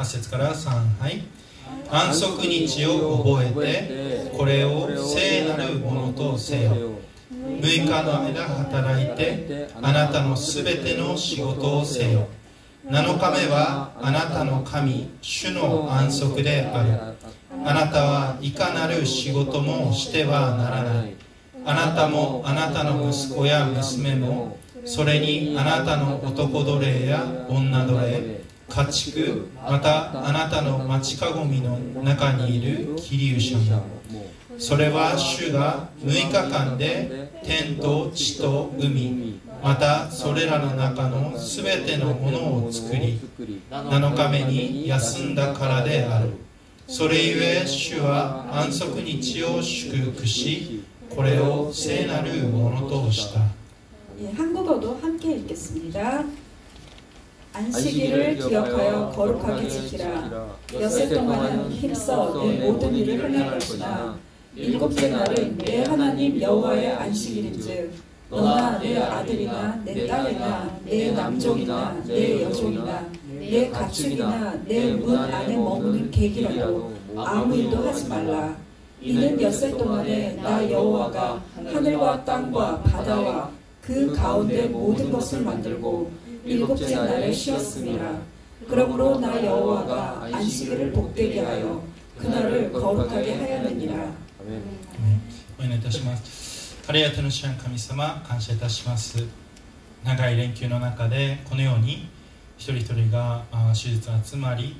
8節から3、はい。安息日を覚えて、これを聖なるものとせよ。6日の間働いて、あなたのすべての仕事をせよ。7日目はあなたの神、主の安息である。あなたはいかなる仕事もしてはならない。あなたもあなたの息子や娘も、それにあなたの男奴隷や女奴隷、家畜、またあなたの町かごみの中にいる寄留者も、それは主が6日間で天と地と海、またそれらの中のすべてのものを作り、7日目に休んだからである。それゆえ主は安息日を祝福し、これを聖なるものとした。한국어도 함께 읽겠습니다. 안식일을 기억하여 거룩하게 지키라. 엿새 동안은 힘써 내 모든 일을 행할 것이나 일곱째 날은 내 하나님 여호와의 안식일인즉 너나 내 아들이나 내 딸이나 내 남종이나 내 여종이나 내 가축이나 내 문 안에 머무는 객이라도 아무 일도 하지 말라. 이는 엿새 동안에 나 여호와가 하늘과 땅과 바다와 그 가운데 모든 것을 만들고 일곱째 날에 쉬었습니다. 그러므로 나 여호와가 안식일을 복되게 하여 그날을 거룩하게 하였느니라. 아멘. お祈りいたします。ありがとうの主神様、感謝いたします。長い連休の中でこのように一人一人が手術集まり、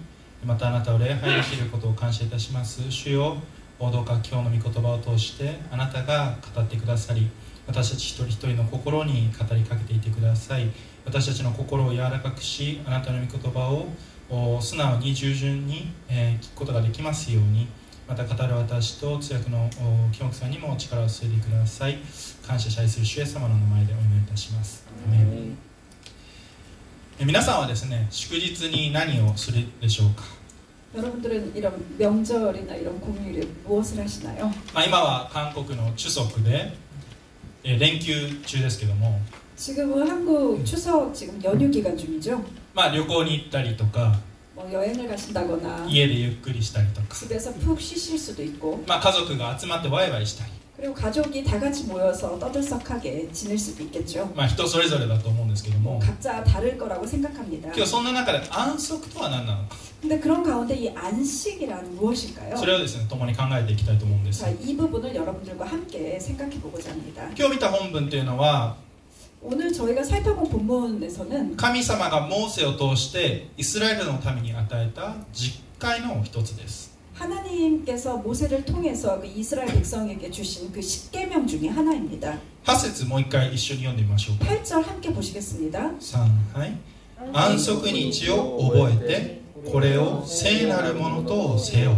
またあなたを礼拝できることを感謝いたします。主よ、どうか今日の御言葉を通してあなたが語ってくださり、私たち一人一人の心に語りかけていてください。私たちの心を柔らかくし、あなたの御言葉を素直に従順に聞くことができますように、また語る私と通訳の木木さんにも力を注いでください。感謝し愛する主イエス様の名前でお祈りいたします。アメン。皆さんはですね、祝日に何をするでしょうか。여러분들은 이런 명절이나 이런 공휴일에 무엇을 하시나요? 今は韓国の추석で連休中ですけども、 지금은 한국 추석 지금 연휴 기간 중이죠. 旅行に行ったりとか、 여행을 가신다거나 家でゆっくりしたりとか、 집에서 푹 쉬실 수도 있고, 家族が集まってワイワイしたり、 그리고 가족이 다 같이 모여서 떠들썩하게 지낼 수도 있겠죠. 人それぞれだと思うんですけども、 각자 다를 거라고 생각합니다. 今日そんな中で安息とは何なのか、 근데 그런 가운데 이 안식이란 무엇일까요? それをですね、共に考えていきたいと思うんです。 자, 이 부분을 여러분들과 함께 생각해 보고자 합니다. 今日見た本文というのは、 오늘 저희가 살펴본 본문에서는 神様がモーセを通してイスラエルのために与えた実戒の一つです。 하나님께서 모세를 통해서 그 이스라엘 백성에게 주신 그 십계명 중에 하나입니다. 8節もう一回一緒に読んでみましょうか。 8절 함께 보시겠습니다. 3、はい。安息日を覚えてこれを聖なるものとせよ。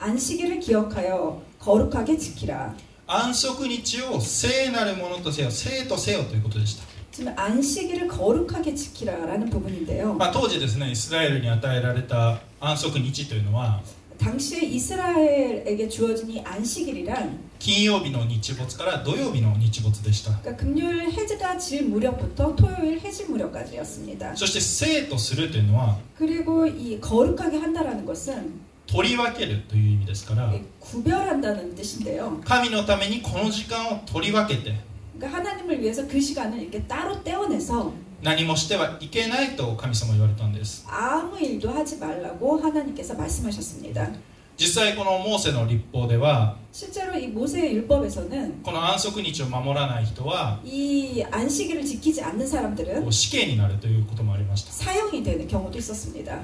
안식일을 기억하여 거룩하게 지키라. 安息日を聖なるものとせよ。聖とせよということでした。 지금 안식일을 거룩하게 지키라라는 부분인데요. 当時ですね、イスラエルに与えられた安息日というのは 당시에 이스라엘에게 주어진 이 안식일이란 金曜日の日没から土曜日の日没でした。 그러니까 금요일 해가 질 무렵부터 토요일 해질 무렵까지였습니다. そして聖とするというのは 그리고 이 거룩하게 한다라는 것은 取り分けるという意味ですから、 구별한다는 뜻인데요. 神のためにこの時間を取り分けて 그러니까 하나님을 위해서 그 시간을 이렇게 따로 떼어내서 何もしてはいけないと神様は言われたんです。 아무 일도 하지 말라고 하나님께서 말씀하셨습니다. 実際このモーセの律法では 실제로 이 모세의 율법에서는 この安息日を守らない人は 이 안식일을 지키지 않는 사람들은 死刑になるということもありました。 사형이 되는 경우도 있었습니다.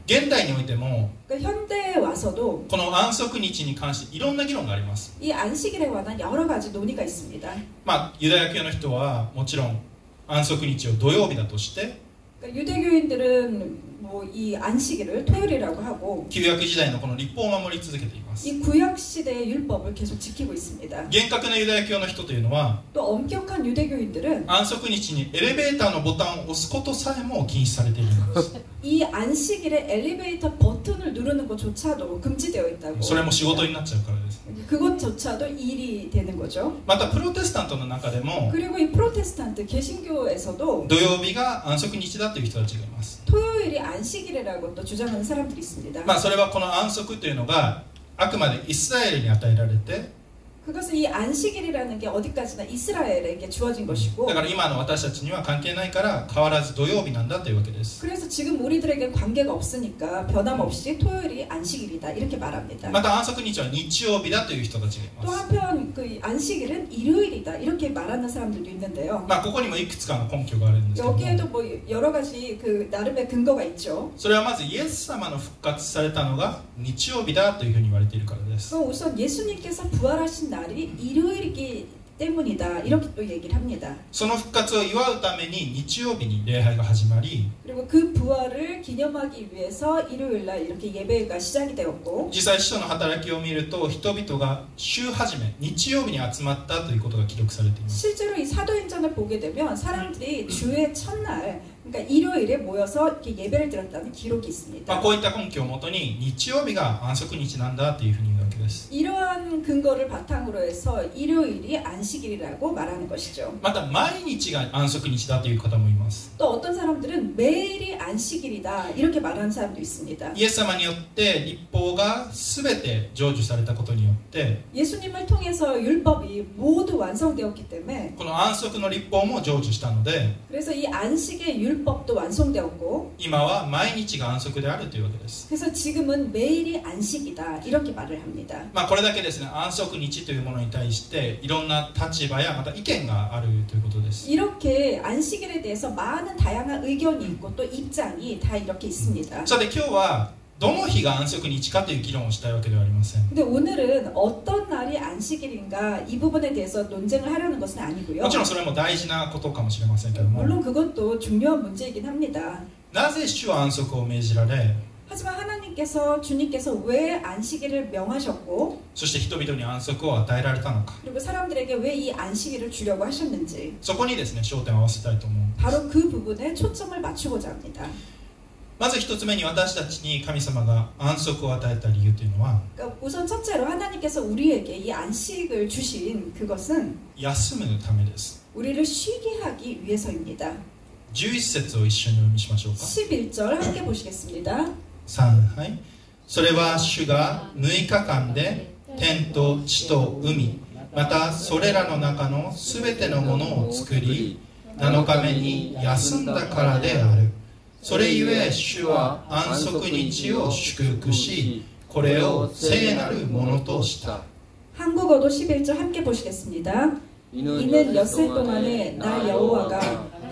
現代においても 그러니까 현대에 와서도 この安息日に関していろんな議論があります。 이 안식일에 관한 여러 가지 논의가 있습니다. ユダヤ教の人はもちろん安息日を土曜日だとして 그러니까 유대교인들은 뭐 이 안식일을 토요일이라고 하고 旧約時代のこの律法を守り続けています。 이 구약 시대의 율법을 계속 지키고 있습니다. 厳格なユダヤ教の人というのは 또 엄격한 유대교인들은 安息日にエレベーターのボタンを押すことさえも禁止されているんです。 이 안식일에 엘리베이터 버튼을 누르는 것조차도 금지되어 있다고. それも仕事になっちゃうからです。 그것조차도 일이 되는 거죠. またプロテスタントの中でも 그리고 이 프로테스탄트 개신교에서도 土曜日が安息日だという人たちがいます。 토요일이 안식일이라고 또 주장하는 사람들이 있습니다. それはこの安息というのがあくまでイスラエルに与えられて 그것은 이 안식일이라는 게 어디까지나 이스라엘에게 주어진 것이고 だから今の私たちには関係ないから変わらず土曜日なんだというわけです。 그래서 지금 우리들에게 관계가 없으니까 변함없이 토요일이 안식일이다 이렇게 말합니다. また安息日は日曜日だという人たちがい 또 ます。 한편 그 안식일은 일요일이다 이렇게 말하는 사람들도 있는데요. ここにもいくつかの根拠があるんですけども 여기에도 뭐 여러 가지 그 나름의 근거가 있죠. それはまずイエス様の復活されたのが日曜日だというふうに言われているからです。 그럼 우선 예수님께서 부활하신 날이 일요일이기 때문이다 이렇게 또 얘기를 합니다. その復活を祝うために日曜日に礼拝が始まり 그리고 그 부활을 기념하기 위해서 일요일날 이렇게 예배가 시작이 되었고 実際使徒の働きを見ると人々が週始め日曜日に集まったということが記録されています。 실제로 이 사도행전을 보게 되면 사람들이 주의 첫날 그러니까 일요일에 모여서 이렇게 예배를 드렸다는 기록이 있습니다. こういった根拠をもとに日曜日が安息日なんだというふうに言うわけです。 이러한 근거를 바탕으로 해서 일요일이 안식일이라고 말하는 것이죠. また毎日が安息日だという方もいます。 또 어떤 사람들은 매일이 안식일이다 이렇게 말하는 사람도 있습니다. イエス様によって律法が全て成就されたことによって 예수님을 통해서 율법이 모두 완성되었기 때문에 この安息の律法も成就したので 그래서 이 안식의 율법도 완성되었고 今は毎日が安息であるというわけです。 그래서 지금은 매일이 안식이다 이렇게 말을 합니다. これだけですね、安息日というものに対していろんな立場やまた意見があるということです。 이렇게 안식일에 대해서 많은 다양한 의견이 있고 또 입장이 다 이렇게 있습니다. さて今日はどの日が安息日かという議論をしたいわけではありません。 근데 오늘은 어떤 날이 안식일인가 이 부분에 대해서 논쟁을 하려는 것은 아니고요. もちろんそれも大事なことかもしれませんけども 물론 그것도 중요한 문제이긴 합니다. なぜ主は安息を命じられ 하지만 하나님께서 주님께서 왜 안식일을 명하셨고 そして人々に安息を与えられたのか 그리고 사람들에게 왜 이 안식일을 주려고 하셨는지 そこにですね焦点を合わせたいと思う。 바로 그 부분에 초점을 맞추고자 합니다. まず一つ目に私たちに神様が安息を与えた理由というのは 그러니까 우선 첫째로 하나님께서 우리에게 이 안식을 주신 그것은 休むためです。 우리를 쉬게 하기 위해서입니다. 11節を一緒にお読みしましょうか。 11절 함께 보시겠습니다. 3、はい。それは主が6日間で天と地と海またそれらの中のすべてのものを作り7日目に休んだからである。それゆえ主は安息日を祝福しこれを聖なるものとした。 한국어도 11절 함께 보시겠습니다. 이는 엿새 동안에 나 여호와가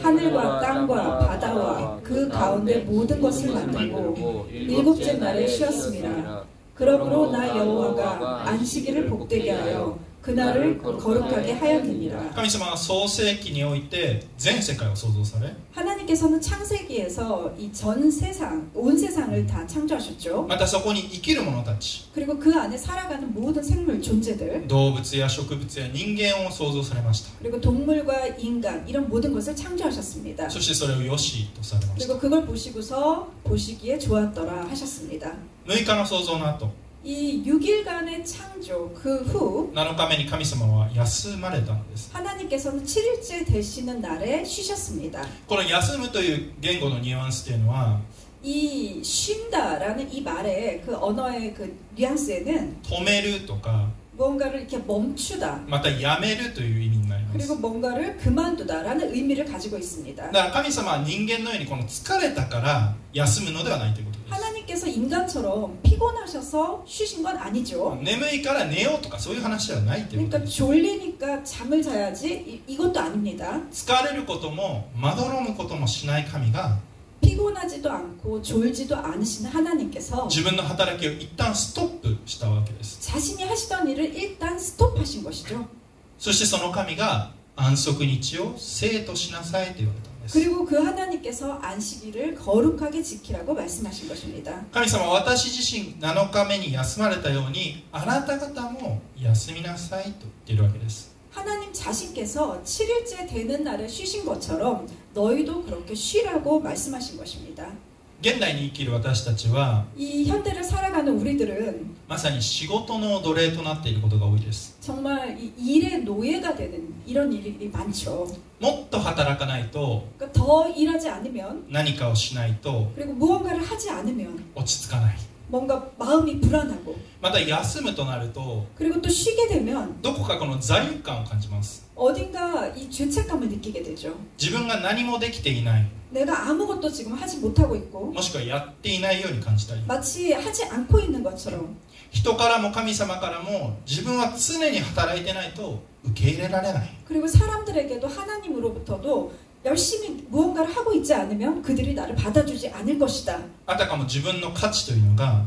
하늘과 땅과 바다와 그 가운데 모든 것을 만들고 일곱째 날에 쉬었습니다. 그러므로 나 여호와가 안식일을 복되게 하여 그날을 거룩하게 하였느니라. 神様は創世記において全世界を創造され 하나님께서는 창세기에서 이 전 세상, 온 세상을 다 창조하셨죠. またそこに生きる者たち 그리고 그 안에 살아가는 모든 생물, 존재들 動物や植物や人間を創造されました。 그리고 동물과 인간 이런 모든 것을 창조하셨습니다. そしてそれをよしとされました。 그리고 그걸 보시고서 보시기에 좋았더라 하셨습니다. 6日の創造の後 이 6일간의 창조 그 후 7日目に神様は休まれたのです。 하나님께서는 7일째 되시는 날에 쉬셨습니다. この休むという言語のニュアンスというのは 이 쉰다라는 이 말의 그 언어의 그 뉘앙스에는 止めるとか 뭔가를 이렇게 멈추다 またやめるという意味になります。 그리고 뭔가를 그만두다라는 의미를 가지고 있습니다. だから神様は人間のようにこの疲れたから休むのではないということです。 하나님께서 인간처럼 피곤하셔서 쉬신 건 아니죠. 眠いから寝ようとかそういう話ではないということ 그러니까 です。 졸리니까 잠을 자야지 이것도 아닙니다. 疲れることもまどろむこともしない神が 피곤하지도 않고 졸지도 않으신 하나님께서 自分の働きを一旦ストップしたわけです。 자신이 하시던 일을 일단 스톱하신 것이죠. そしてその神が安息日を聖としなさいと言われたんです。 그리고 그 하나님께서 안식일을 거룩하게 지키라고 말씀하신 것입니다. 神様は私自身7日目に休まれたようにあなた方も休みなさいと言っているわけです。 하나님 자신께서 7일째 되는 날에 쉬신 것처럼 너희도 그렇게 쉬라고 말씀하신 것입니다. 現代に生きる私たちは 이 현대를 살아가는 우리들은 まさに仕事の奴隷となっていることが多いです。 정말 이 일의 노예가 되는 이런 일이 많죠. もっと働かないと 그러니까 더 일하지 않으면 何かをしないと 그리고 무언가를 하지 않으면 落ち着かない。 뭔가 마음이 불안하고 また休むとなると 그리고 또 쉬게 되면 どこかこの罪悪感を感じます。 어딘가 이 죄책감을 느끼게 되죠. 自分が何もできていない、 내가 아무것도 지금 하지 못하고 있고 もしくはやっていないように感じたり、 마치 하지 않고 있는 것처럼 人からも神様からも自分は常に働いてないと受け入れられない。 그리고 사람들에게도 하나님으로부터도 열심히 무언가를 하고 있지 않으면 그들이 나를 받아주지 않을 것이다. あたかも自分の価値というのが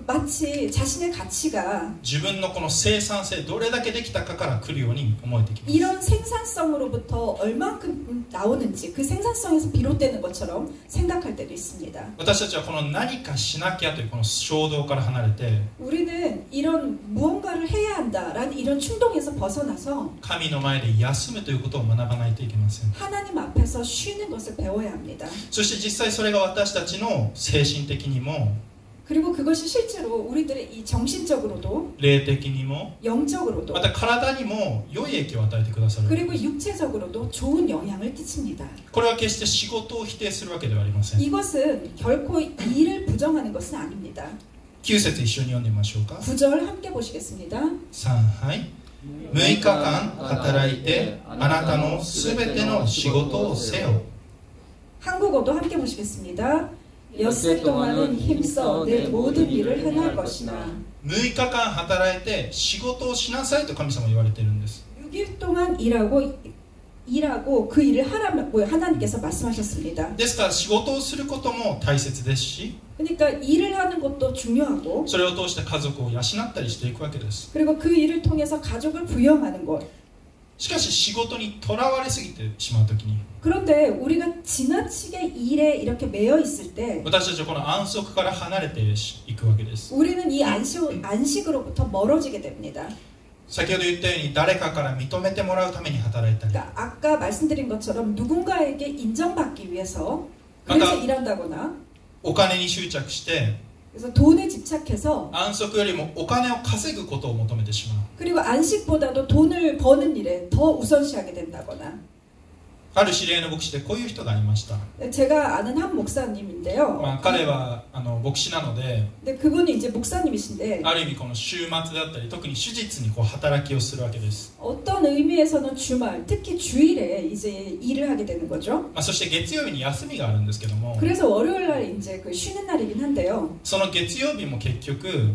마치 자신의 가치가 自分のこの生産性どれだけできたかから来るように思えてきます。 이런 생산성으로부터 얼만큼 나오는지 그 생산성에서 비롯되는 것처럼 생각할 때도 있습니다. 私たちはこの何かしなきゃというこの衝動から離れて 우리는 이런 무언가를 해야 한다라는 이런 충동에서 벗어나서 神の前で休むということを学ばないといけません。 하나님 앞에서 쉬는 것을 배워야 합니다. そして実際それが私たちの精神的にも 그리고 그것이 실제로 우리들의 이 정신적으로도 霊的にも 영적으로도 また体にも良い影響を与えてくださる。 그리고 육체적으로도 좋은 영향을 끼칩니다. これは決して仕事を否定するわけではありません。 이것은 결코 일을 부정하는 것은 아닙니다. 9節一緒に読んでみましょうか。 9절 함께 보시겠습니다. 3、はい。6日間働いてあなたのすべての仕事をせよ。 한국어도 함께 보시겠습니다. 엿새 동안은 힘써 내 모든 일을 행할 것이나 6日間働いて仕事をしなさいと神様は言われているんです。 6일 동안 일하고 그 일을 하라고 하나님께서 말씀하셨습니다. ですから仕事をすることも大切ですし、 그러니까 일을 하는 것도 중요하고 それを通して家族を養ったりしていくわけです。 그리고 그 일을 통해서 가족을 부양하는 것. しかし仕事にとらわれすぎてしまうときに 그런데 우리가 지나치게 일에 이렇게 매여 있을 때 私たちはこの安息から離れていくわけです。 우리는 이 안식으로부터 멀어지게 됩니다. 先ほど言ったように誰かから認めてもらうために働いたり、 그러니까 아까 말씀드린 것처럼 누군가에게 인정받기 위해서 그래서 일한다거나 お金に執着して 그래서 돈에 집착해서 安息よりもお金を稼ぐことを求めてしまう。 그리고 안식보다도 돈을 버는 일에 더 우선시하게 된다거나 ある知り合いの牧師でこういう人がいました。 제가 아는 한 목사님인데요. 彼は牧師なので、 근데 그분이 이제 목사님이신데 ある意味この週末だったり特に手術にこう働きをするわけです。 어떤 의미에서는 주말, 특히 주일에 이제 일을 하게 되는 거죠. そして月曜日に休みがあるんですけども、 그래서 월요일 날 이제 그 쉬는 날이긴 한데요. その月曜日も結局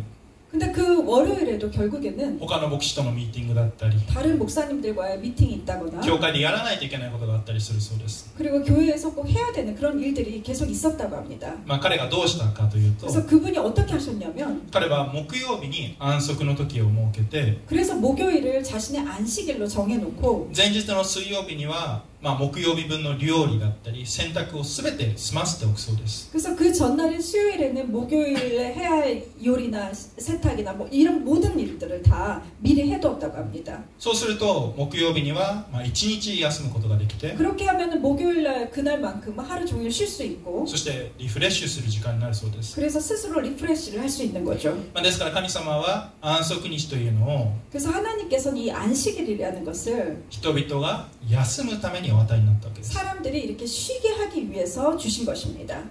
근데 그 월요일에도 결국에는 他の牧師とのミーティングだったり、 다른 목사님들과의 미팅이 있다거나 教会でやらないといけないことがあったりするそうです。 그리고 교회에서 꼭 해야 되는 그런 일들이 계속 있었다고 합니다. 彼がどうしたかというと、 그래서 그분이 어떻게 하셨냐면 彼は木曜日に安息の時を設けて、 그래서 목요일을 자신의 안식일로 정해놓고 前日の水曜日には木曜日分の料理だったり洗濯をすべて済ませておくそうです。 그래서 그 전날인 수요일에는 목요일에 해야 할 요리나 세탁이나 뭐 이런 모든 일들을 다 미리 해두었다고 합니다. そうすると木曜日には1日休むことができて、 그렇게 하면은 목요일날 그날만큼 하루 종일 쉴 수 있고 そしてリフレッシュする時間になるそうです。 그래서 스스로 리프레시를 할 수 있는 거죠. ですから神様は安息日というのを 그래서 하나님께서는 이 안식일이라는 것을 人々が休むためにお与えになったわけです。 사람들이 이렇게 쉬게 하기 위해서 주신 것입니다.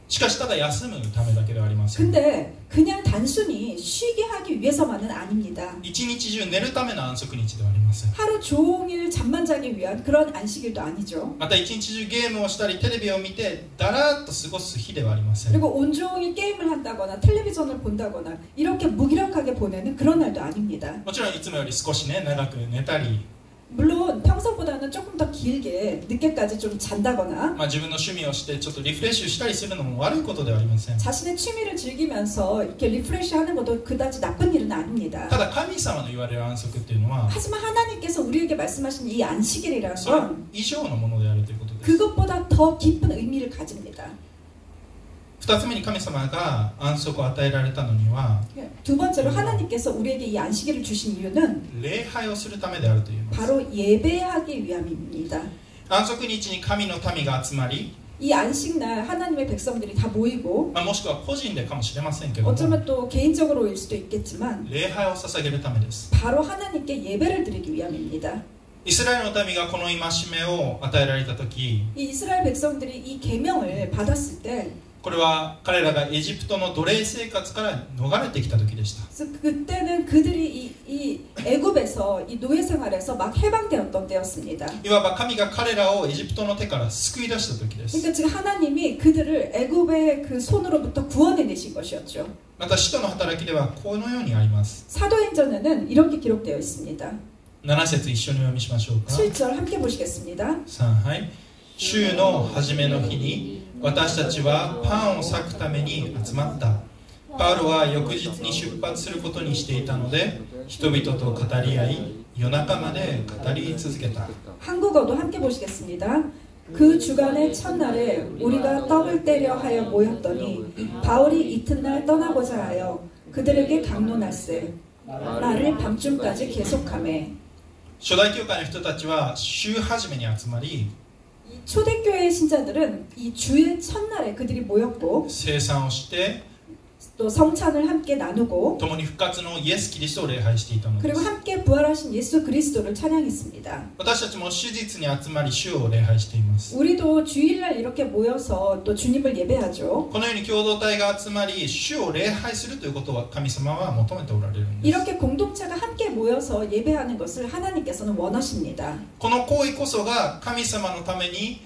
しかしただ休むためだけではありません。 근데 그냥 단순히 쉬게 하기 위해서만은 아닙니다. 一日中寝るための安息日ではありません。 하루 종일 잠만 자기 위한 그런 안식일도 아니죠. また一日中ゲームをしたりテレビを見てだらっと過ごす日ではありません。 그리고 온종일 게임을 한다거나 텔레비전을 본다거나 이렇게 무기력하게 보내는 그런 날도 아닙니다. もちろんいつもより少しね長く寝たり、 물론 평소보다는 조금 더 길게 늦게까지 좀 잔다거나 自分の趣味をしてちょっとリフレッシュしたりするのも悪いことではありません。 자신의 취미를 즐기면서 이렇게 리프레시하는 것도 그다지 나쁜 일은 아닙니다. ただ神様の言われる安息っていうのは 하지만 하나님께서 우리에게 말씀하신 이 안식일이라는 それ 건 以上のものであるということです。 그것보다 더 깊은 의미를 가집니다. 2つ目に神様が安息を与えられたのには 두 번째로 하나님께서 우리에게 이 안식일을 주신 이유는 礼拝をするためであるというのです。 바로 예배하기 위함입니다. 安息日に神の民が集まり이 안식날 하나님의 백성들이 다 모이고 もしくは個人でかもしれませんけども 어쩌면 또 개인적으로일 수도 있겠지만 礼拝を捧げるためです。 바로 하나님께 예배를 드리기 위함입니다. イスラエルの民がこの戒めを与えられた時 이 이스라엘 백성들이 이 계명을 받았을 때 これは彼らがエジプトの奴隷生活から逃れてきた時でした。 그래서 그때는 그들이 이 애굽에서 이 노예 생활에서 막 해방되었던 때였습니다. いわば神が彼らをエジプトの手から救い出した時です。 그러니까 지금 하나님이 그들을 애굽의 그 손으로부터 구원해내신 것이었죠. また使徒の働きではこのようにあります。 사도행전에는 이렇게 기록되어 있습니다. 7節一緒にお読みしましょうか。 7절 함께 보시겠습니다. はい。週の初めの日に私たちはパンを裂くために集まった。パウロは翌日に出発することにしていたので人々と語り合い夜中まで語り続けた。 한국어도 함께 보시겠습니다. 그 주간의 첫날에 우리가 떡을 떼려 하여 모였더니 바울이 이튿날 떠나고자 하여 그들에게 강론할세 말을 밤중까지 계속하매. 初代教会の人たちは週初めに集まり 초대교회 신자들은 이 주의 첫날에 그들이 모였고 聖餐をして 또 성찬을 함께 나누고 共に復活のイエス・キリストを礼拝していたので 그리고 す。 함께 부활하신 예수 그리스도를 찬양했습니다. 私たちも主日に集まり主を礼拝しています。 우리도 주일날 이렇게 모여서 또 주님을 예배하죠. このように共同体が集まり主を礼拝するということは神様は求めておられるんです。 이렇게 공동체가 함께 모여서 예배하는 것을 하나님께서는 원하십니다. この行為こそが神様のために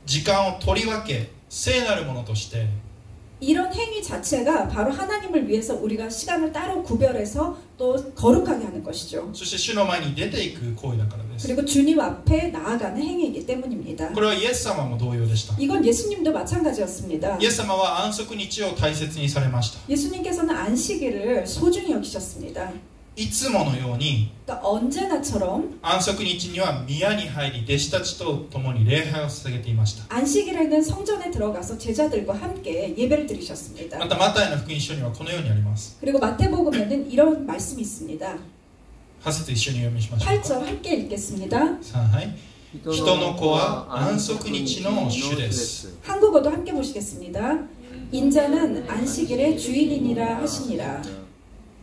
時間を取り分け聖なるものとして 이런 행위 자체가 바로 하나님을 위해서 우리가 시간을 따로 구별해서 또 거룩하게 하는 것이죠. そして主の前に出ていく行為だからです。 그리고 주님 앞에 나아가는 행위이기 때문입니다. これはイエス様も同様でした。 이건 예수님도 마찬가지였습니다. イエス様は安息日を大切にされました。 예수님께서는 안식일을 소중히 여기셨습니다. いつものように 그러니까 언제나처럼 安息日には宮に入り弟子たちと共に礼拝を捧げていました。 안식일에는 성전에 들어가서 제자들과 함께 예배를 드리셨습니다. またマタイの福音書にはこのようにあります。 그리고 마태복음에는 이런 말씀이 있습니다. 8節一緒に読みしましょうか。 8절 함께 읽겠습니다. はい。人の子は安息日の主です。 한국어도 함께 보시겠습니다. 인자는 안식일의 주인이니라 하시니라.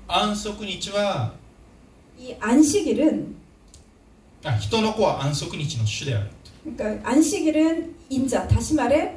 安息日は 이 안식일은 人の子は安息日の主である。 그러니까 안식일은 인자 다시 말해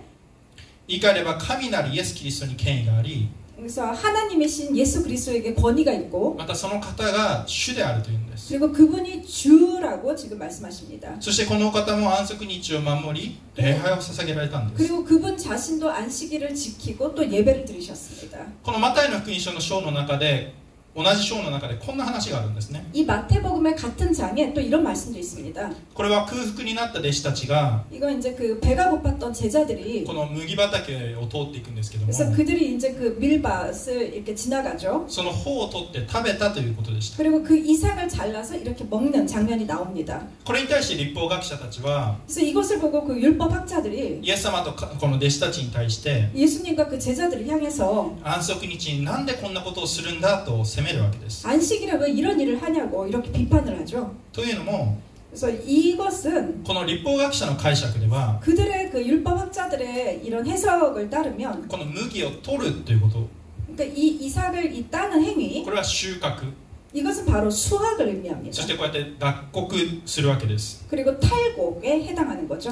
言い換えれば神なるイエス・キリストに権威があり 그래서 하나님이신 예수 그리스도에게 권위가 있고 またその方が主であるというんです。 그리고 그분이 주라고 지금 말씀하십니다. そしてこの方も安息日を守り礼拝を捧げられたんです。 그리고 그분 자신도 안식일을 지키고 또 예배를 드리셨습니다. このマタイの福音書の章の中で同じ章の中でこんな話があるんですね。 이 마태복음의 같은 장에 또 이런 말씀도 있습니다. これは空腹になった弟子たちが 이건 이제 그 배가 고팠던 제자들이 この麦畑を通っていくんですけども 그래서 그들이 이제 그 밀밭을 이렇게 지나가죠. その穂を取って食べたということでした。 그리고 그 이삭을 잘라서 이렇게 먹는 장면이 나옵니다. これに対して律法学者たちは 그래서 이것을 보고 그 율법 학자들이 イエス様とこの弟子たちに対して 예수님과 그 제자들을 향해서 安息日になんでこんなことをするんだと責めるわけです。 안식일에 왜 이런 일을 하냐고 이렇게 비판을 하죠. というのも 그래서 이것은 この律法学者の解釈では 그들의 그 율법 학자들의 이런 해석을 따르면 この麦を取るということ 그러니까 이 이삭을 이 따는 행위 これは収穫 이것은 바로 수확을 의미합니다. そしてこうやって脱穀するわけです。 그리고 탈곡에 해당하는 거죠.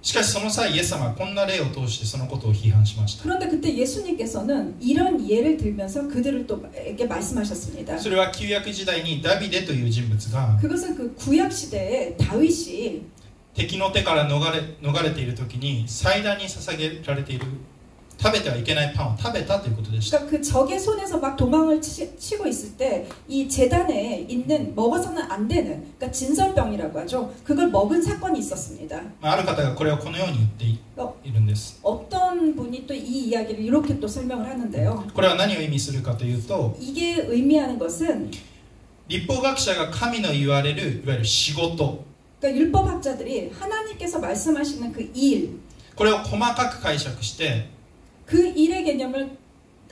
しかしその際イエス様はこんな例を通してそのことを批判しました。 그런데 그때 예수님께서는 이런 예를 들면서 그들을 또에게 말씀하셨습니다. それは旧約時代にダビデという人物が 그것은 그 구약 시대에 다윗이 敵の手から逃れている時に祭壇に捧げられている食べてはいけないパンを食べたということでした。 그러니까 그 적의 손에서 막 도망을 치고 있을 때 이 제단에 있는 먹어서는 안 되는 그러니까 진설병이라고 하죠. 그걸 먹은 사건이 있었습니다. ある方がこれをこのように言っているんです。 어떤 분이 또 이 이야기를 이렇게 또 설명을 하는데요. これは何を意味するかというと 이게 의미하는 것은 律法学者が神の言われるいわゆる仕事 그러니까 율법 학자들이 하나님께서 말씀하시는 그 일, これを細かく解釈して 그 일의 개념을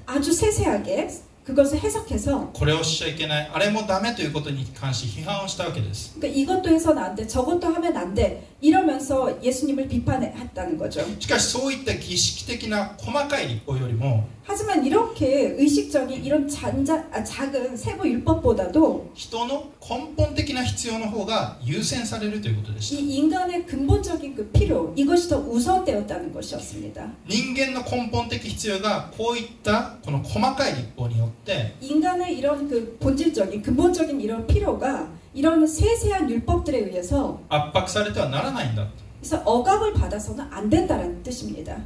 아주 세세하게 그것을 해석해서 これをしちゃいけない、あれもダメということに関して批判をしたわけです。 그러니까 이것도 해서는 안 돼, 저것도 하면 안 돼, 이러면서 예수님을 비판했다는 거죠. しかしそういった儀式的な細かい律法よりも 하지만 이렇게 의식적인 이런 작은 세부 율법보다도 人の根本的な必要の方が優先されるということでした。 이 인간의 근본적인 그 필요, 이것이 더 우선되었다는 것이었습니다. 人間の根本的必要がこういったこの細かい律法によって 인간의 이런 그 본질적인 근본적인 이런 필요가 이런 세세한 율법들에 의해서 圧迫されてはならないんだ 그래서 억압을 받아서는 안 된다는 뜻입니다.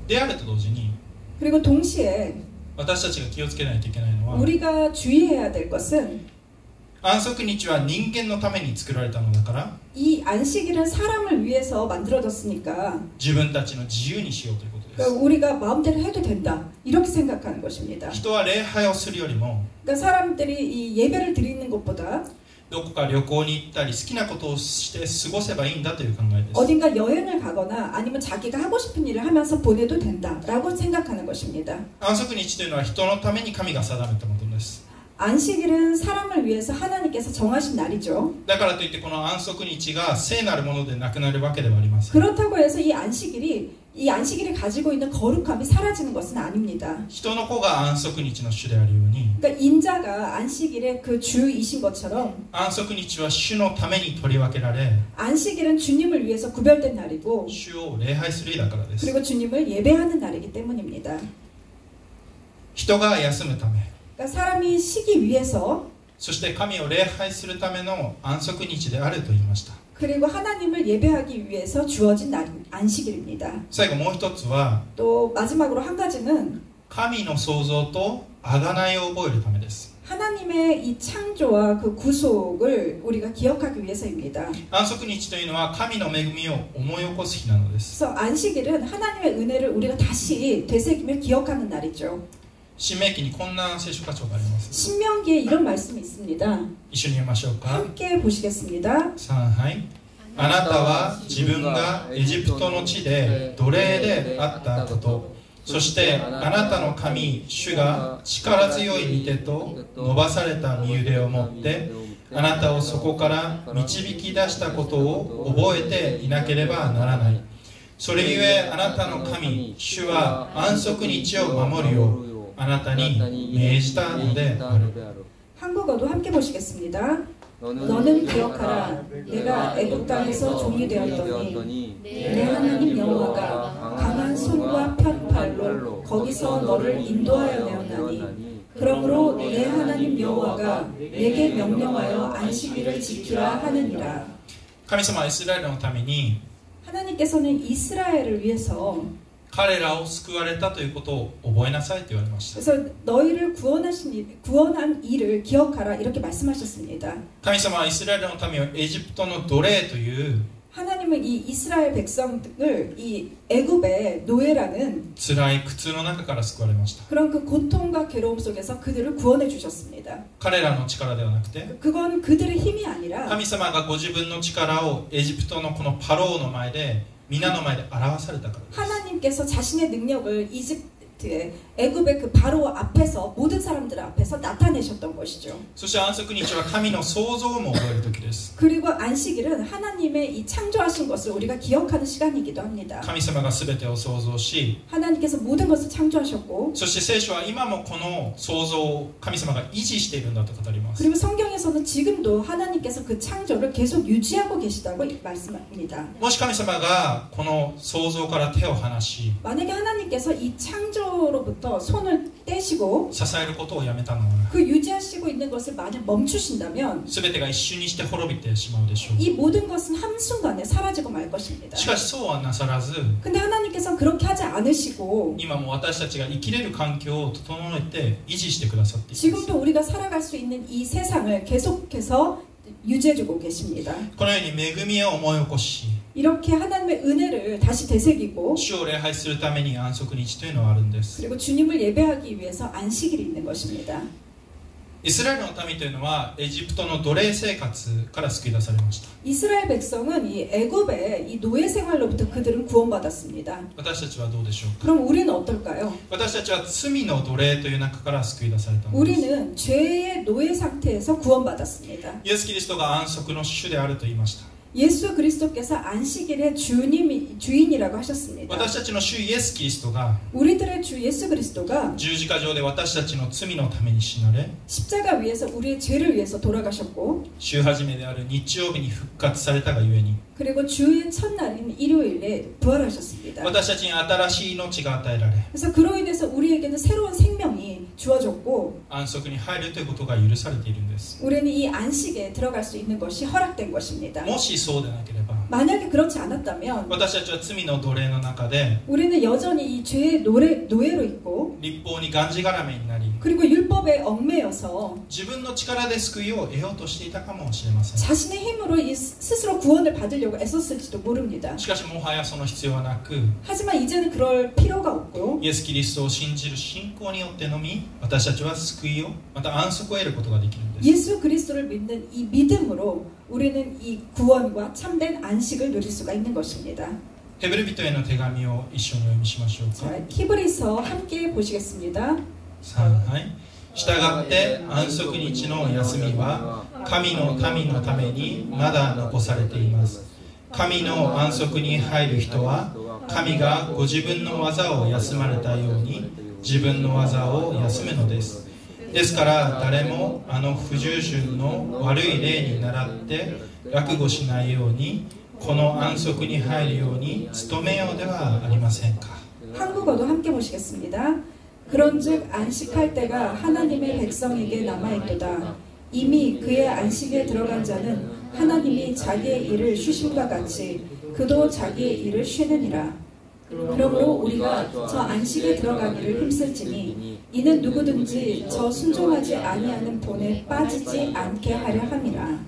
であると同時に 그리고 동시에 私たちが気をつけないといけないのは 우리가 주의해야 될 것은 安息日は人間のために作られたのだから 이 안식일은 사람을 위해서 만들어졌으니까 自分たちの自由にしようということです。 그러니까 우리가 마음대로 해도 된다 이렇게 생각하는 것입니다. 人は礼拝をするよりも 그러니까 사람들이 이 예배를 드리는 것보다 どこか旅行に行ったり好きなことをして過ごせばいいんだという考えです。 어딘가 여행을 가거나 아니면 자기가 하고 싶은 일을 하면서 보내도 된다라고 생각하는 것입니다. 安息日というのは人のために神が定めたものです。 안식일은 사람을 위해서 하나님께서 정하신 날이죠. だからといってこの安息日が聖なるものでなくなるわけではありません。 그렇다고 해서 이 안식일이 가지고 있는 거룩함이 사라지는 것은 아닙니다. 人の子が安息日の主であるように 그러니까 인자가 안식일의 그 주이신 것처럼 安息日は主のために取り分けられ 안식일은 주님을 위해서 구별된 날이고 主を礼拝する日だからです。 그리고 주님을 예배하는 날이기 때문입니다. 人が休むため 그러니까 사람이 쉬기 위해서 そして神を礼拝するための安息日であると言いました。 그리고 하나님을 예배하기 위해서 주어진 날 안식일입니다. 最後もう一つは 또 마지막으로 한 가지는 神の創造と贖いを覚えるためです。 하나님의 이 창조와 그 구속을 우리가 기억하기 위해서입니다. 安息日というのは神の恵みを思い起こす日なのです。 그래서 안식일은 하나님의 은혜를 우리가 다시 되새김을 기억하는 날이죠. 新明記にこんな聖書箇所があります。 신명기에 이런 말씀이 있습니다. 一緒に読みましょうか。 함께 보시겠습니다. はい。あなたは自分がエジプトの地で奴隷であったこと、そしてあなたの神主が力強い御手と伸ばされた御腕を持ってあなたをそこから導き出したことを覚えていなければならない。それゆえあなたの神主は安息日を守るようあなたに命じたのである。 한국어도 함께 보시겠습니다. 너는 기억하라. 내가 애굽 땅에서 종이 되었더니 내 하나님 여호와가 강한 손과 편팔로 거기서 너를 인도하여 내었나니 그러므로 내 하나님 여호와가 내게 명령하여 안식일을 지키라 하느니라. 神様はイスラエルのために 하나님께서는 이스라엘을 위해서 彼らを救われたということを覚えなさいと言われました。 그래서 너희를 구원한 일을 기억하라 이렇게 말씀하셨습니다. 神様はイスラエルの民をエジプトの奴隷という 하나님은 이 이스라엘 백성을 이 애굽의 노예라는 辛い苦痛の中から救われました。 그런 그 고통과 괴로움 속에서 그들을 구원해 주셨습니다. 彼らの力ではなくて 그건 그들의 힘이 아니라 神様がご自分の力をエジプトのこのパローの前で皆の前で表されたからです。 하나님께서 자신의 능력을 이집트의 애굽의 그 바로 앞에서 모든 사람들 앞에서 나타내셨던 것이죠. そして安息日は神の創造も覚える時です。 그리고 안식일은 하나님의 이 창조하신 것을 우리가 기억하는 시간이기도 합니다. 神様が全てを創造し 하나님께서 모든 것을 창조하셨고 そして聖書は今もこの創造を神様が維持しているんだと語ります。 그리고 성경에서는 지금도 하나님께서 그 창조를 계속 유지하고 계시다고 말씀합니다. もし神様がこの創造から手を離し 만약에 하나님께서 이 창조로부터 손을 떼시고 支えることをやめたのは 그 유지하시고 있는 것을 만약 멈추신다면 全てが一瞬にして滅びてしまうでしょう。 이 모든 것은 한순간에 사라지고 말 것입니다. しかしそうはなさらず 근데 하나님께서는 그렇게 하지 않으시고 今も私たちが生きれる環境を整えて維持してくださっています。 지금도 우리가 살아갈 수 있는 이 세상을 계속해서 유지해주고 계십니다. このように恵みを思い起こし 이렇게 하나님의 은혜를 다시 되새기고 主を礼拝するために安息日というのはあるんです。 그리고 주님을 예배하기 위해서 안식일이 있는 것입니다. イスラエルの民というのはエジプトの奴隷生活から救い出されました。 이스라엘 백성은 이 애굽의 이 노예 생활로부터 그들은 구원받았습니다. 私たちはどうでしょうか。 그럼 우리는 어떨까요? 私たちは罪の奴隷という中から救い出されたのです。 우리는 죄의 노예 상태에서 구원받았습니다. イエス・キリストが安息の主であると言いました。 예수 그리스도께서 안식일의 주인이라고 하셨습니다. 私たちの主イエス・キリストが 우리들의 주 예수 그리스도가 十字架上で私たちの罪のために死なれ 십자가 위에서 우리의 죄를 위해서 돌아가셨고 週始めである日曜日に復活されたがゆえに 그리고 주의 첫날인 일요일에 부활하셨습니다. 私たちに新しい命が与えられ 그래서 그로 인해서 우리에게는 새로운 생명이 주어졌고 安息に入るということが許されているんです。 우리는 이 안식에 들어갈 수 있는 것이 허락된 것입니다. もしそうでなければ 만약에 그렇지 않았다면 私たちは罪の奴隷の中で 우리는 여전히 이 죄의 노예로 있고 立法にがんじがらめになり 그리고 율법에 얽매여서 自分の力で救いを得ようとしていたかもしれません。 자신의 힘으로 스스로 구원을 받으려고 애썼을지도 모릅니다. しかしもはやその必要はなく 하지만 이제는 그럴 필요가 없고 イエス・キリストを信じる信仰によってのみ私たちは救いをまた安息を得ることができるんです。 예수 그리스도를 믿는 이 믿음으로 우리는 이 구원과 참된 안식을 누릴 수가 있는 것입니다. ヘブル人への手紙を一緒にお読みしましょうか。 자, 히브리서 함께 보시겠습니다. はい。従って安息日の休みは神の民のためにまだ残されています。神の安息に入る人は神がご自分の技を休まれたように自分の技を休むのです。ですから誰もあの不従順の悪い例に倣って落語しないようにこの安息に入るように努めようではありませんか。 한국어도 함께 보시겠습니다. 그런즉 안식할 때가 하나님의 백성에게 남아있도다. 이미 그의 안식에 들어간 자는 하나님이 자기의 일을 쉬심과 같이 그도 자기의 일을 쉬느니라. 그러므로 우리가 저 안식에 들어가기를 힘쓸지니 이는 누구든지 저 순종하지 아니하는 본에 빠지지 않게 하려 함이라.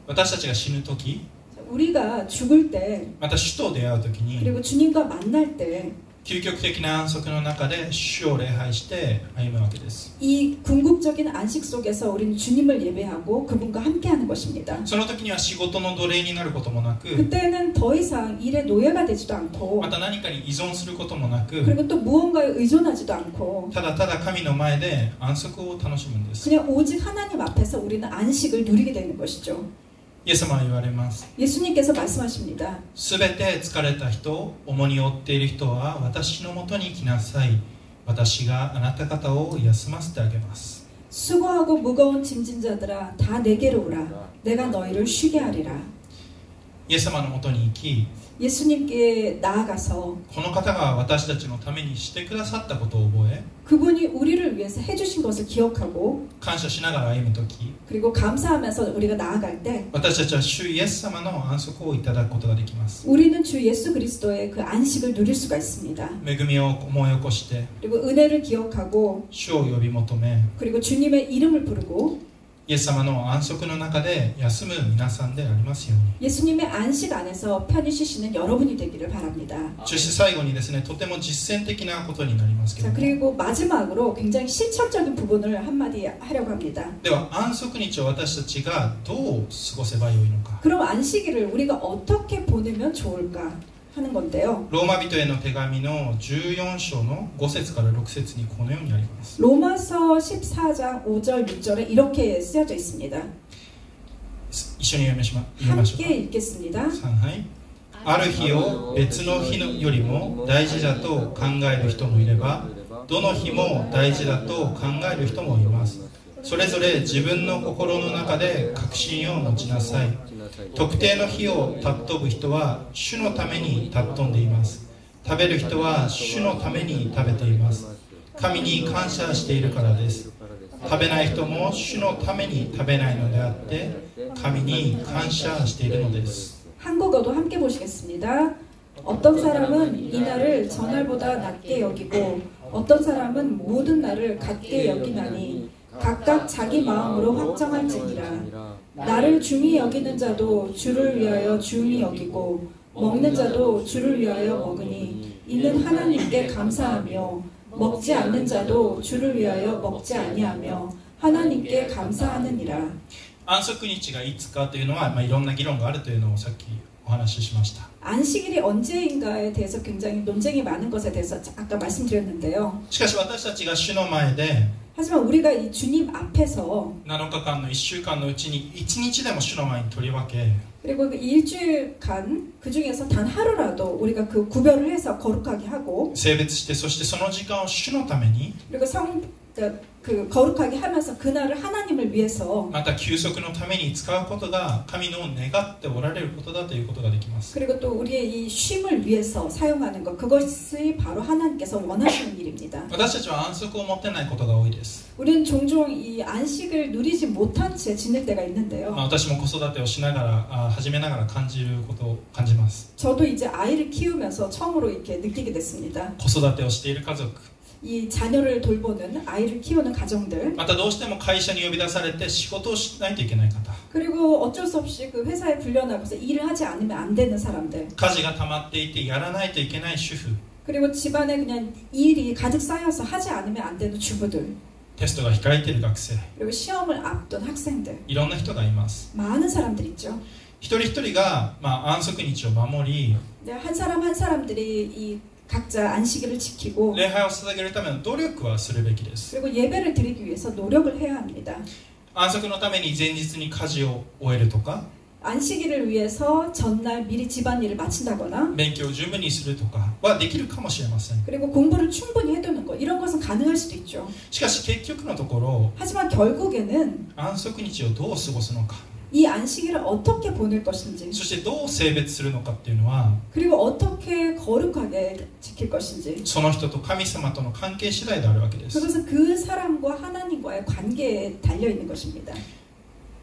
私たちが死ぬとき 우리가 죽을 때 また主と出会うときに 그리고 주님과 만날 때 究極的な安息の中で主を礼拝して歩むわけです。 이 궁극적인 안식 속에서 우리는 주님을 예배하고 그분과 함께하는 것입니다. その時には仕事の奴隷になることもなく 그때는 더 이상 일의 노예가 되지도 않고 また何かに依存することもなく 그리고 또 무언가에 의존하지도 않고 ただただ神の前で安息を楽しむんです。 그냥 오직 하나님 앞에서 우리는 안식을 누리게 되는 것이죠. イエス様は言われます。 예수님께서 말씀하십니다. すべて疲れた人、重荷を負っている人は私のもとに来なさい。私があなた方を休ませてあげます。 수고하고 무거운 짐진 자들아 다 내게로 오라. 내가 너희를 쉬게 하리라. イエス様のもとに行き 예수님께 나아가서 この方が私たちのためにしてくださったことを覚え 그분이 우리를 위해서 해주신 것을 기억하고 感謝しながら歩むとき 그리고 감사하면서 우리가 나아갈 때 私たちは主イエス様の安息をいただくことができます。 우리는 주 예수 그리스도의 그 안식을 누릴 수가 있습니다. 恵みを思い起こして 그리고 은혜를 기억하고 主を呼び求め 그리고 주님의 이름을 부르고 イエス様の安息の中で休む皆さんでありますように。 예수님의 안식 안에서 편히 쉬시는 여러분이 되기를 바랍니다. そして最後にですね、とても実践的なことになりますけど 자, も、 그리고 마지막으로 굉장히 실천적인 부분을 한마디 하려고 합니다. では安息日を私たちがどう過ごせばよいのか。 그럼 안식일을 우리가 어떻게 보내면 좋을까 하는 건데요. ローマ人への手紙の14章の5節から6節にこのようにあります。 로마서 14장 5절 6절에 이렇게 쓰여져 있습니다. 一緒に読みましょうか。 함께 읽겠습니다. はい。ある日を別の日よりも大事だと考える人もいれば、どの日も大事だと考える人もいます。それぞれ自分の心の中で確信を持ちなさい。特定の日を尊ぶ人は主のために尊んでいます。食べる人は主のために食べています。神に感謝しているからです。食べない人も主のために食べないのであって神に感謝しているのです。 한국어도 함께 보시겠습니다. 어떤 사람은 이날을 전날보다 낮게 여기고 어떤 사람은 모든 날을 같게 여기나니 각각 자기 마음으로 확정할지니라. 나를 중히 여기는 자도 주를 위하여 중히 여기고 먹는 자도 주를 위하여 먹으니 이는 하나님께 감사하며 먹지 않는 자도 주를 위하여 먹지 아니하며 하나님께 감사하느니라. 安息日がいつかというのは、いろんな議論があるというのをさっきお話ししました。 안식일이 언제인가에 대해서 굉장히 논쟁이 많은 것에 대해서 아까 말씀드렸는데요. しかし私たちが主の前で 하지만 우리가 이 주님 앞에서 7日間の1週間のうちに1日でも主の前に取り分け 그리고 그 일주일간 그 중에서 단 하루라도 우리가 그 구별을 해서 거룩하게 하고 性別してそしてその時間を主のために 그리고 그 거룩하게 하면서 그날을 하나님을 위해서 また休息のために使うことが神の願っておられることだということができます。 그리고 또 우리의 이 쉼을 위해서 사용하는 것 그것이 바로 하나님께서 원하시는 일입니다. 私たちは安息を持ってないことが多いです。 우리는 종종 이 안식을 누리지 못한 채 지낼 때가 있는데요. 私も子育てをしながら始めながら感じることを感じます。 저도 이제 아이를 키우면서 처음으로 이렇게 느끼게 됐습니다. 子育てをしている家族 이 자녀를 돌보는 아이를 키우는 가정들 またどうしても会社に呼び出されて仕事をしないといけない方 그리고 어쩔 수 없이 그 회사에 불려나가서 일을 하지 않으면 안 되는 사람들 家事が溜まっていてやらないといけない主婦 그리고 집안에 그냥 일이 가득 쌓여서 하지 않으면 안 되는 주부들 テストが控えている学生 그리고 시험을 앞둔 학생들 いろんな人がいます 많은 사람들 있죠. 一人一人が、安息日を守り 한 사람 한 사람들이 이 각자 안식일을 지키고 礼拝を捧げるための努力はするべきです 그리고 예배를 드리기 위해서 노력을 해야 합니다. 安息のために前日に家事を終えるとか 안식일을 위해서 전날 미리 집안일을 마친다거나 勉強を十分にするとかはできるかもしれません 그리고 공부를 충분히 해두는 것 이런 것은 가능할 수도 있죠. しかし結局のところ 하지만 결국에는 安息日をどう過ごすのか 이 안식일을 어떻게 보낼 것인지 そしてどう性別するのかっていうのは 그리고 어떻게 거룩하게 지킬 것인지 その人と神様との関係次第であるわけです 그것은 그 사람과 하나님과의 관계에 달려있는 것입니다.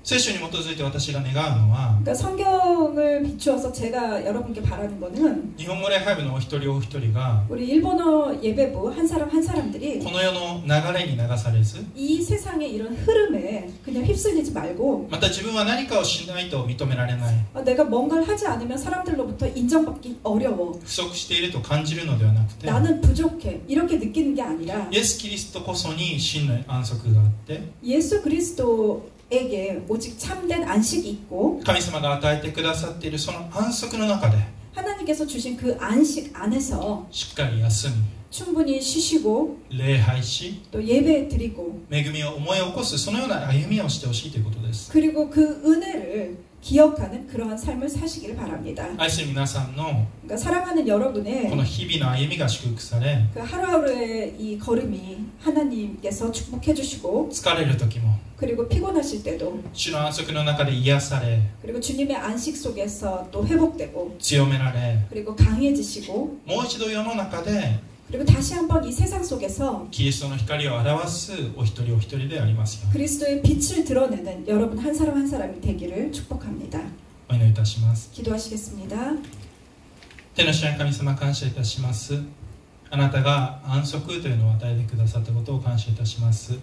聖書に基づいて私が願うのは 그러니까 성경을 비추어서 제가 여러분께 바라는 거는 日本語礼拝部のお一人お一人が 우리 일본어 예배부 한 사람 한 사람들이 この世の流れに流されず 이 세상의 이런 흐름에 그냥 휩쓸리지 말고 また自分は何かをしないと認められない 내가 뭔가를 하지 않으면 사람들로부터 인정받기 어려워 不足していると感じるのではなくて 나는 부족해 이렇게 느끼는 게 아니라 イエス・キリストこそに真の安息があって 예수 그리스도에게 오직 참된 안식이 있고 神様が与えてくださっているその安息の中で 하나님께서 주신 그 안식 안에서 しっかり休み 충분히 쉬시고 礼拝し 또 예배 드리고 恵みを思い起こすそのような歩みをしてほしいということです 그리고 그 은혜를 기억하는 그러한 삶을 사시기를 바랍니다. 愛する皆さんの 그러니까 사랑하는 여러분의 この日々の歩みが祝福され 그 하루하루의 이 걸음이 하나님께서 축복해 주시고 疲れる時も 그리고 피곤하실 때도 主の安息の中で癒され 그리고 주님의 안식 속에서 또 회복되고 強められ 그리고 강해지시고 もう一度世の中で 그리고 다시 한번 이 세상 속에서 キリストの光を表すお一人お一人でありますように 그리스도의 빛을 드러내는 여러분 한 사람 한 사람이 되기를 축복합니다. お祈りいたします 기도하시겠습니다. 天の主な神様感謝いたしますあなたが安息というのを与えてくださったことを感謝いたします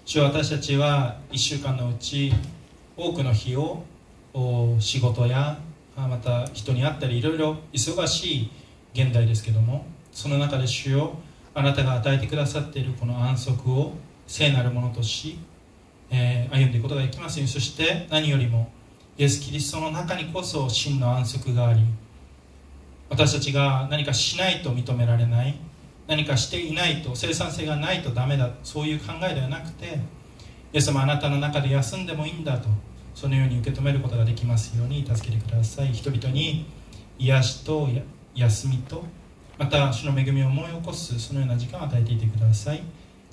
主は私たちは1週間のうち多くの日を仕事やまた人に会ったりいろいろ忙しい現代ですけどもその中で主よあなたが与えてくださっているこの安息を聖なるものとし、歩んでいくことができますようにそして何よりもイエス・キリストの中にこそ真の安息があり私たちが何かしないと認められない何かしていないと生産性がないとダメだそういう考えではなくてイエス様あなたの中で休んでもいいんだとそのように受け止めることができますように助けてください人々に癒しと休みとまた主の恵みを思い起こすそのような時間を与えていてください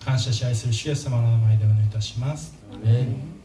感謝し愛する主イエス様の名前でお願いいたします。アメン。